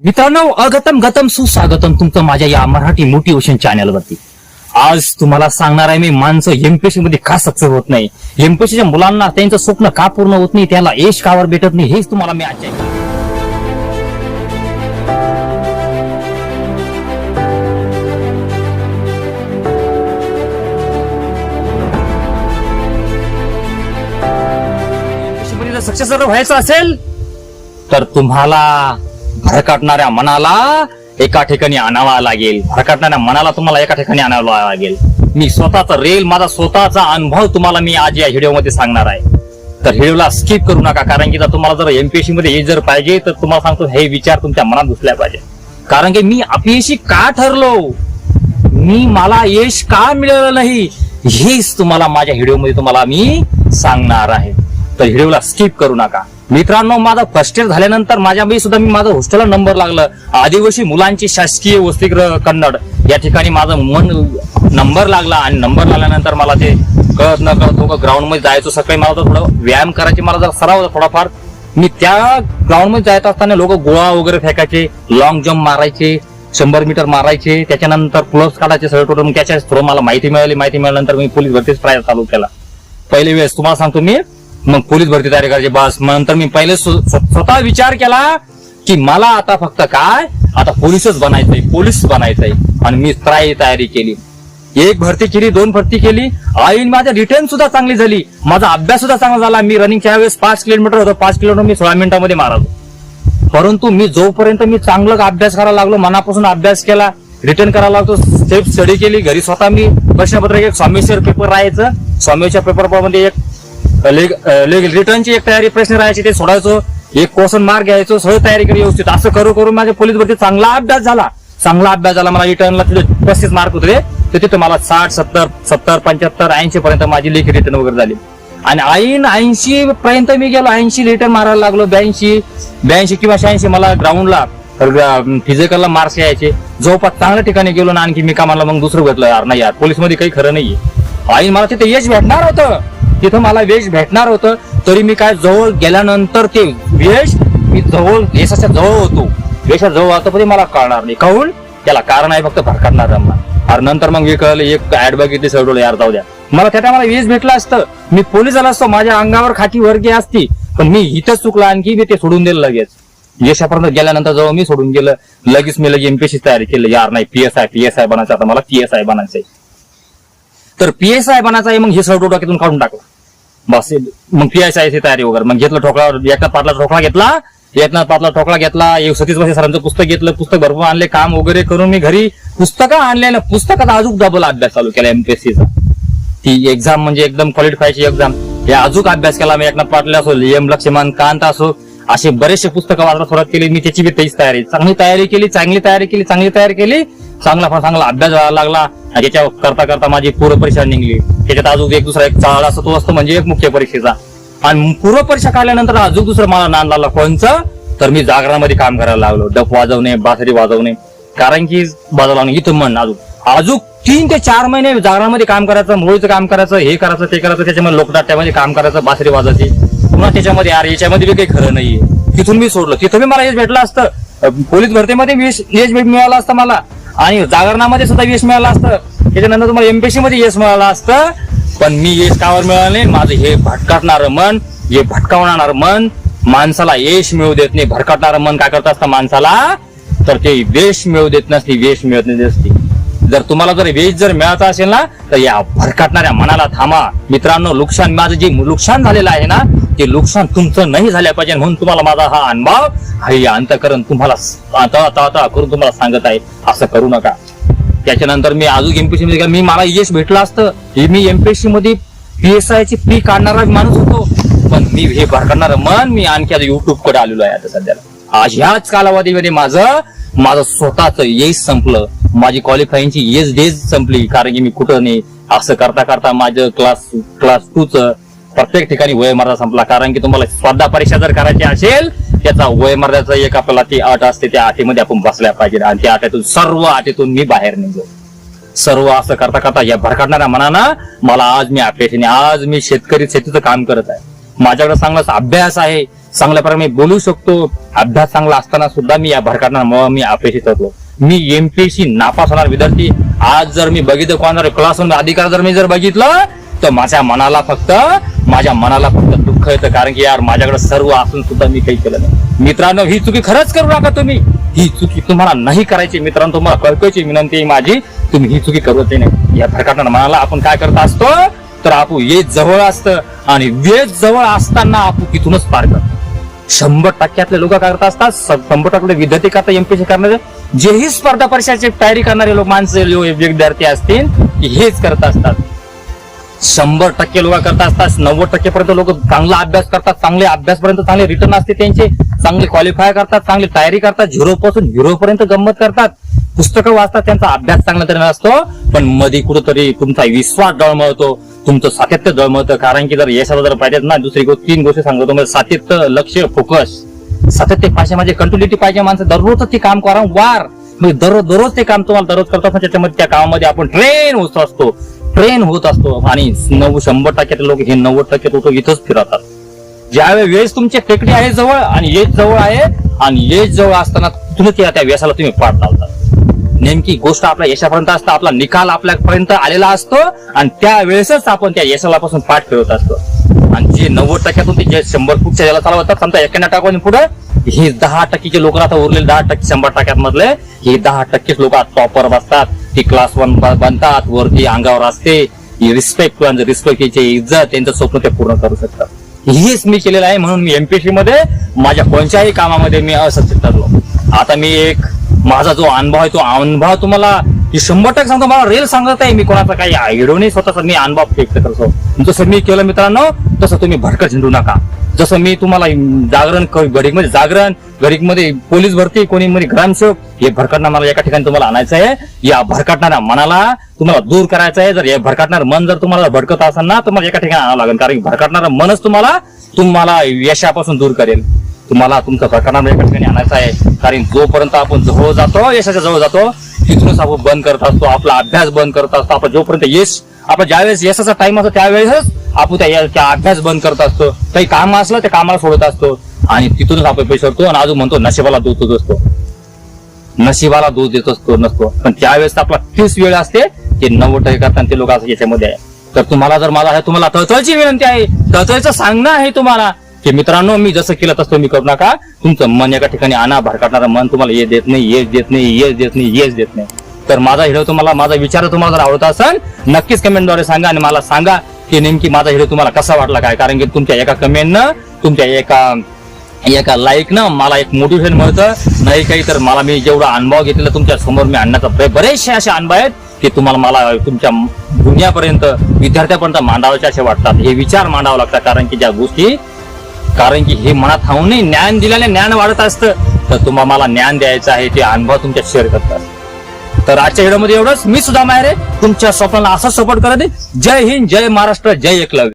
मित्रांनो, अगतम गतम सुस्वागतम तुमचं माझ्या या मराठी मोटिवेशन चॅनलवरती. आज तुम्हाला सांगणार आहे मी, माणसं एमपीएससी मध्ये का सक्सेस होत नाही, एमपीएससीच्या मुलांना त्यांचं स्वप्न का पूर्ण होत नाही, त्याला यश कावर भेटत नाही, हेच तुम्हाला मी आजच्या सक्सेस जर व्हायचं असेल तर तुम्हाला भरकटणाऱ्या मनाला एका ठिकाणी आणावा लागेल. भरकटणाऱ्या मनाला तुम्हाला एका ठिकाणी आणावं लागेल. मी स्वतःचा माझा स्वतःचा अनुभव तुम्हाला मी आज या व्हिडिओमध्ये सांगणार आहे. तर व्हिडिओला स्किप करू नका, कारण की तुम्हाला जर एमपीएससी मध्ये यश जर पाहिजे तर तुम्हाला सांगतो हे विचार तुमच्या मनात घुसल्या पाहिजे. कारण की मी अपयशी का ठरलो, मला यश का मिळालं नाही, हेच तुम्हाला माझ्या व्हिडिओमध्ये तुम्हाला मी सांगणार आहे. तर व्हिडिओला स्किप करू नका. मित्रांनो, माझा फर्स्ट इयर झाल्यानंतर माझं हॉस्टेलला नंबर लागलं. आदिवासी मुलांची शासकीय वसतिगृह कन्नड या ठिकाणी माझं नंबर लागला. आणि नंबर लागल्यानंतर मला ते कळत न कळत ग्राउंड मध्ये जायचो. सकाळी मला थोडं व्यायाम करायचे, मला जर सराव होता थोडाफार. मी त्या ग्राउंड मध्ये जायचं असताना लोक गोळा वगैरे फेकायचे, लॉंग जम्प मारायचे, 100 मीटर मारायचे, त्याच्यानंतर पुलअप्स काढायचे सगळं टोटल. त्याच्या थोडं मला माहिती मिळाल्यानंतर मी पोलीस भरतीच ट्राय चालू केला. पहिले वेळेस तुम्हाला सांगतो मी, मग पोलीस भरती तयारी करायची बस. नंतर मी पहिले स्वतः विचार केला की मला आता फक्त काय, आता पोलीस बनायचंय. आणि मी तयारी केली. 1 भरती केली, 2 भरती केली. आईन माझ्या रिटर्न सुद्धा चांगली झाली, माझा अभ्यास सुद्धा चांगला झाला. मी रनिंगच्या वेळेस 5 किलोमीटर होतं, 5 किलोमीटर मी 16 मिनिटांमध्ये मारलो. परंतु मी जोपर्यंत मी चांगलं अभ्यास करायला लागलो, मनापासून अभ्यास केला, रिटर्न करायला लागतो, सेल्फ स्टडी केली घरी स्वतः. मी प्रश्नपत्र एक स्वामीश्वर पेपर राहायचं, स्वामीच्या पेपरमध्ये एक रिटर्नची एक तयारी प्रश्न राहायचे, ते सोडायचो, एक क्वेश्चन मार्क घ्यायचो, सगळं तयारी करी व्यवस्थित. असं करू माझ्या पोलीस भरती चांगला अभ्यास झाला. मला रिटर्नला 35 मार्क होते, तर तिथे मला 60, 70, 75, 80 पर्यंत माझी लेखी रिटर्न वगैरे झाली. आणि 80 पर्यंत मी गेलो, 80 रिटर्न मारायला लागलो. 82 किंवा 86 मला ग्राउंडला फिजिकलला मार्क्स यायचे. जवळपास चांगल्या ठिकाणी गेलो ना, आणखी मी कामाला मग दुसरं घेतलं. यार नाही यार, पोलीस मध्ये काही खरं नाहीये. आई मला तिथे यश भेटणार होतं, तरी मी काय जवळ गेल्यानंतर ते यश, मी यशाच्या जवळ होतो, पण मला कळणार नाही. काहून? त्याला कारण आहे फक्त भरकटणार मन. आणि नंतर मग मी कळलं, एक ऍड बघितली, सडवलं, यार जाऊ द्या, मला त्या टायमाला यश भेटलं असतं, मी पोलीस झाला असतो, माझ्या अंगावर खाकी वर्गी असती. पण मी इथंच चुकला, आणखी मी ते सोडून दिलं लगेच. यशापर्यंत गेल्यानंतर जेव्हा मी सोडून गेलं, लगेच मी एमपीएससी तयारी केली. यार नाही, पीएसआय बनायचं, आता मला पीएसआय बनायचंय. तर पीएसआय बनायचं आहे, मग हे सर्व डोक्यातून काढून टाकलं बस. मग पीएसआयची तयारी वगैरे मग घेतलं. एकनाथ पाटला ठोकळा घेतला, सतीश बसे सरांचं पुस्तक घेतलं, पुस्तक भरपूर आणले, काम वगैरे करून मी घरी पुस्तकं आणले ना, पुस्तकात अजून डबल अभ्यास चालू केला एमपीएससीचा. ती एक्झाम म्हणजे एकदम क्वालिफायची एक्झाम, हे अजून अभ्यास केला मी. एकनाथ पाटला असो, एम लक्ष्मण कांत असो, असे बरेचसे पुस्तकं वाचायला सुरुवात केली मी. त्याची तेच तयारी, चांगली तयारी केली, चांगला अभ्यास व्हायला लागला. त्याच्या करता माझी पूर्व परीक्षा निघली. त्याच्यात अजून एक दुसरा एक चाळ असतो, तो असतो म्हणजे एक मुख्य परीक्षेचा. आणि पूर्व परीक्षा काढल्यानंतर अजून दुसरं मला नाद लागला, कोणचं, तर मी जागरणामध्ये काम करायला लागलो. डप वाजवणे, बासरी वाजवणे, कारण की वाजवला इथं मन अजून 3 ते 4 महिने जागरणामध्ये काम करायचं, मुळीचं काम करायचं, हे करायचं, ते करायचं. त्याच्यामध्ये लोकनाट्यामध्ये काम करायचं, बासरी वाजायची. पुन्हा त्याच्यामध्ये याच्यामध्ये काही खरं नाहीये. तिथून मी सोडलं. तिथं मी मला यश भेटलं असतं, पोलीस भरतीमध्ये यश मिळालं असतं मला, आणि जागरणामध्ये सुद्धा यश मिळालं असतं. त्याच्यानंतर तुम्हाला एमपीएससी मध्ये यश मिळालं असतं. पण मी यश कावर मिळालं नाही, माझं हे भटकटणारं मन, हे भटकावणारं मन माणसाला यश मिळू देत नाही. भरकटणारं मन काय करत असतं माणसाला, तर ते यश मिळू देत नसते, यश मिळत नसते. जर तुम्हाला यश जर मिळायचं असेल ना, तर या भरकटणाऱ्या मनाला थांबा. मित्रांनो, माझं जे नुकसान झालेलं आहे ना, ते नुकसान तुमचं नाही झालं पाहिजे, म्हणून तुम्हाला माझा हा अनुभव, हा अंतःकरण तुम्हाला आता करून तुम्हाला सांगत आहे, असं करू नका. त्याच्यानंतर मी अजून एमपीएससी मध्ये मला यश भेटलं असतं. मी एमपीएससी मध्ये पीएसआयची प्री काढणारा माणूस होतो, पण मी हे भरकटणारं मन, मी आणखी आता युट्यूब कडे आलेलो आहे. आता सध्याला आज ह्याच कालावधीमध्ये माझं स्वतःच यश संपलं, माझी क्वालिफाईंगची यश डेज संपली. कारण की मी कुठं नाही, असं करता माझं क्लास 2च प्रत्येक ठिकाणी वयमर्यादा संपला. कारण की तुम्हाला स्पर्धा परीक्षा जर करायची असेल, त्याचा वयमर्यादाचा एक आपल्याला ती अट असते, त्या अटीमध्ये आपण बसल्या पाहिजे. आणि त्या अटीतून मी बाहेर निघलो. सर्व असं करता या भरकटणाऱ्या मनानं मला आज मी शेतीचं काम करत आहे. माझ्याकडे चांगला अभ्यास आहे, चांगल्या प्रकारे मी बोलू शकतो. अभ्यास चांगला असताना सुद्धा मी या भरकटणाऱ्या मी अपयशी होतो. मी एमपीएससी नापास होणार विद्यार्थी. आज जर मी बघितलं कोणाला क्लासरूम अधिकार जर मी जर बघितलं तर माझ्या मनाला फक्त दुःख येतं. कारण की यार माझ्याकडे सर्व असून सुद्धा मी काही केलं नाही. मित्रांनो, ही चुकी खरंच करू नका तुम्ही. ही चुकी तुम्हाला नाही करायची. मित्रांनो, तुम्हाला कळकळीची विनंती आहे माझी, तुम्ही ही चुकी करत नाही. या भरकटणाऱ्या मनाला आपण काय करत असतो तर आपण येत जवळ असतं आणि वेज जवळ असताना आपण तिथूनच पार करतो. 100% लोक काय करत असतात, 100% विद्यार्थी करता एमपीएससी करणारे, जेही स्पर्धा परीक्षाची तयारी करणारे लोक माणसं विद्यार्थी असतील हेच करत असतात. 100% लोक करत असतात. 90% पर्यंत लोक चांगला अभ्यास करतात. चांगले अभ्यासपर्यंत चांगले रिटर्न असते त्यांचे, चांगले क्वालिफाय करतात, चांगली तयारी करतात, 0 पासून हिरो पर्यंत गंमत करतात, पुस्तकं वाचतात, त्यांचा अभ्यास चांगला तरी नसतो. पण मध्ये कुठेतरी तुमचा विश्वास डळमळतो, तुमचं सातत्य डळमळतं. कारण की जर यशाला जर पाहिजेत ना, दुसरी 3 गोष्टी सांगतो तुम्हाला. सातत्य, लक्ष, फोकस. सातत्य पाहिजे, म्हणजे कंटिन्युटी पाहिजे. माणसं दररोज ते काम वारंवार म्हणजे दररोज ते काम तुम्हाला दररोज करत असतात. त्याच्यामध्ये त्या कामामध्ये आपण ट्रेन होत असतो आणि 100% लोक हे 90% लोक इथंच फिरतात. ज्यावेळेस तुमच्या टेकडी आहे जवळ आणि येज जवळ आहे आणि येज जवळ असताना तुम्ही त्या व्यसाला तुम्ही पार लावतात. नेमकी गोष्ट आपल्या यशापर्यंत असतं, आपला निकाल आपल्यापर्यंत आलेला असतो आणि त्यावेळेसच आपण त्या यशाला पासून पाठ फिरवत असतो. आणि जे 90%तून ते जे 100 फूटच्या याला चालवतात, समजा 91 टाकून पुढे हे 10% लोक आता उरलेले 10%, 100% मधले हे 10% लोक टॉपर बसतात. ती क्लास 1 बनतात, वरती अंगावर असते रिस्पेक्ट, रिस्पेक्टची इज्जत, त्यांचं स्वप्न ते पूर्ण करू शकतात. हेच मी केलेलं आहे. म्हणून मी एमपीएससी मध्ये माझ्या कोणत्याही कामामध्ये मी असक्सेस ठरलो. आता मी माझा जो अनुभव आहे तो अनुभव तुम्हाला 100% सांगतो. मला रिअल सांगत आहे, मी कोणाचा काही आयडिओ नाही, स्वतःचा मी अनुभव व्यक्त करतो. जसं मी केलं मित्रांनो, तसं तुम्ही भडकत झेंडू नका. जसं मी तुम्हाला जागरण घडीमध्ये पोलीस भरती, कोणी मध्ये ग्रामसेवक, हे भरकटणार मला एका ठिकाणी तुम्हाला आणायचं आहे. या भरकटणाऱ्या मनाला तुम्हाला दूर करायचं आहे. जर हे भरकटणारं मन जर तुम्हाला भडकत असेल ना, तर मला एका ठिकाणी आणावं लागेल. कारण भरकटणारं मनच तुम्हाला यशापासून दूर करेल. तुम्हाला तुमचं भरकटणारं एका ठिकाणी आणायचं आहे. कारण जोपर्यंत आपण जवळ जातो, यशाच्या जवळ जातो, तिथूनच आपण बंद करत असतो, आपला अभ्यास बंद करत असतो. आपण जोपर्यंत आपण ज्यावेळेस यशाचा टाइम असतो त्यावेळेस आपण त्या अभ्यास बंद करत असतो. काही काम असलं त्या कामाला सोडत असतो आणि तिथूनच आपण पैसे करतो. आणि अजून म्हणतो नशिबाला दोष देत असतो, नशिबाला दोष देत असतो नसतो. पण त्यावेळेस आपला 30 वेळ असते, ते 90% करताना ते लोक असं याच्यामध्ये आहे. तर तुम्हाला तळतळची विनंती आहे, तळतळचं सांगणं आहे तुम्हाला की मित्रांनो, मी जसं केलं तसं मी करू नका. तुमचं मन एका ठिकाणी आणा. भरकटणारं मन तुम्हाला ये देत नाही. तर माझा व्हिडिओ तुम्हाला, माझा विचार तुम्हाला जर आवडत असेल, नक्कीच कमेंटद्वारे सांगा आणि मला सांगा की नेमकी माझा व्हिडिओ तुम्हाला कसा वाटला काय. कारण की तुमच्या एका कमेंटनं, तुमच्या एका लाईकनं मला एक मोटिवेशन मिळतं. नाही काही तर मला, मी जेवढा अनुभव घेतलेला तुमच्या समोर मी आणण्याचा बरेचसे असे अनुभव आहेत की तुम्हाला मला तुमच्या दुनियापर्यंत, विद्यार्थ्यापर्यंत मांडावायचे असे वाटतात. हे विचार मांडावं लागतात. कारण की हे मनात ठाऊन नाही, ज्ञान दिल्याने ज्ञान वाढत असतं. तर तुम्हाला मला ज्ञान द्यायचं आहे, ते अनुभव तुमच्या शेअर करतात. तर आजच्या व्हिडिओमध्ये एवढंच. मी सुद्धा माहेर तुमच्या स्वप्नाला असंच सपोर्ट करत आहे. जय हिंद, जय महाराष्ट्र, जय एकलव्य.